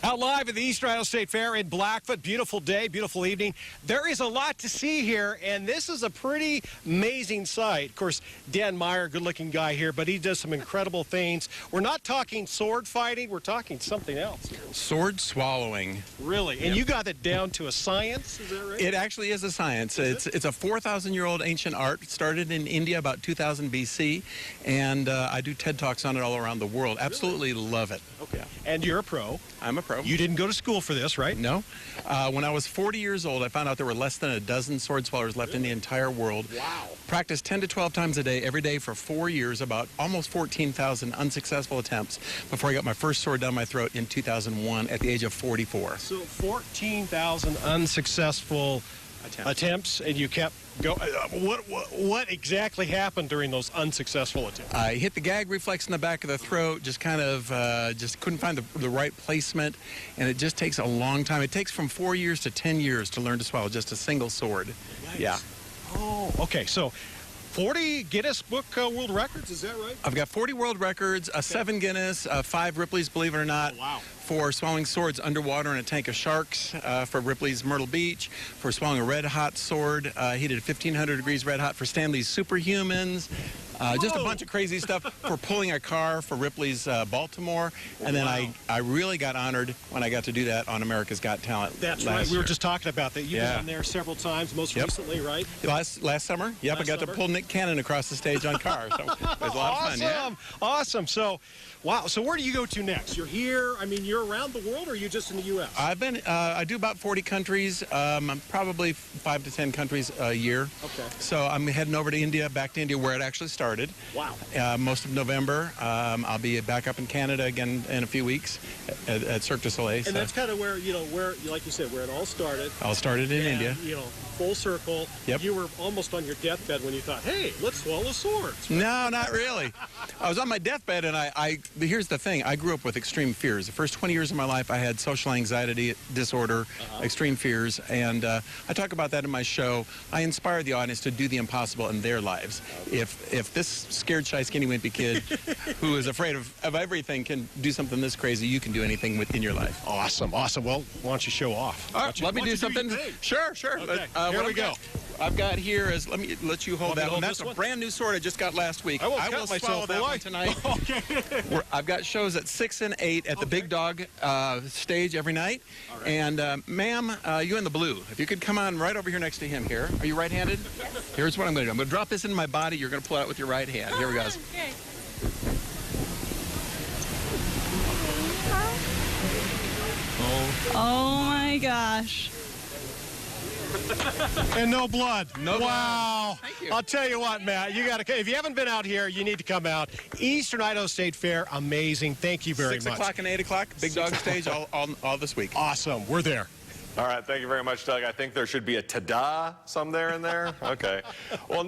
Out live at the Eastern Idaho State Fair in Blackfoot. Beautiful day, beautiful evening. There is a lot to see here, and this is a pretty amazing sight. Of course, Dan Meyer, good-looking guy here, but he does some incredible things. We're not talking sword fighting. We're talking something else. Sword swallowing. Really? And you got it down to a science, is that right? It actually is a science. It's a 4,000-year-old ancient art. It started in India about 2000 BC, and I do TED Talks on it all around the world. Absolutely love it. Okay. Yeah. And you're a pro. I'm a pro. You didn't go to school for this, right? No. When I was 40 years old, I found out there were less than a dozen sword swallowers left in the entire world. Wow. Practiced 10 to 12 times a day, every day for 4 years, about almost 14,000 unsuccessful attempts before I got my first sword down my throat in 2001 at the age of 44. So 14,000 unsuccessful attempts, and you kept going. What exactly happened during those unsuccessful attempts? I hit the gag reflex in the back of the throat, just kind of just couldn't find the right placement, and it just takes a long time. It takes from 4 years to 10 years to learn to swallow just a single sword. Yikes. Yeah. Oh, okay. So 40 Guinness Book World Records, is that right? I've got 40 world records, 7 Guinness, 5 Ripley's, believe it or not. Oh, wow. For swallowing swords underwater in a tank of sharks, for Ripley's Myrtle Beach, for swallowing a red-hot sword, heated at 1,500 degrees red-hot for Stanley's Superhumans, just a bunch of crazy stuff for pulling a car for Ripley's Baltimore, and then I really got honored when I got to do that on America's Got Talent. That's right. We were just talking about that. You've been on there several times, most recently, right? Last summer. Yep, I got to pull Nick Cannon across the stage on cars. So it was a lot of fun. Yeah. Awesome. So, wow. So where do you go to next? You're here. I mean, you're around the world, or are you just in the U.S.? I do about 40 countries. I'm probably 5 to 10 countries a year. Okay. So I'm heading over to India, back to India, where it actually started. Wow. Most of November. I'll be back up in Canada again in a few weeks at Cirque du Soleil. And that's kind of where, like you said, where it all started. All started in India. Full circle. Yep. You were almost on your deathbed when you thought, hey, let's swallow swords. No, not really. I was on my deathbed, and here's the thing. I grew up with extreme fears. The first 20 years of my life, I had social anxiety disorder, extreme fears, and I talk about that in my show. I inspire the audience to do the impossible in their lives. If this scared, shy, skinny, wimpy kid who is afraid of everything can do something this crazy, you can do anything within your life. Awesome. Well, why don't you show off? All right, let me do something. Sure. Okay. Here we go. I've got here is, let you hold that one. That's a brand new sword I just got last week. I will swallow that one tonight. Okay. I've got shows at 6 and 8 at the Big Dog stage every night. Right. And ma'am, you in the blue, if you could come on right over here next to him here. Are you right-handed? Yes. Here's what I'm going to do. I'm going to drop this into my body. You're going to pull it out with your right hand. Here we go. Okay. Oh my gosh. And no blood. No blood. Wow. Thank you. I'll tell you what, Matt, you got to. If you haven't been out here, you need to come out. Eastern Idaho State Fair, amazing. Thank you very much. 6 o'clock and 8 o'clock, Big Dog stage all this week. Awesome. We're there. All right. Thank you very much, Doug. I think there should be a ta-da some there in there. Okay. Well.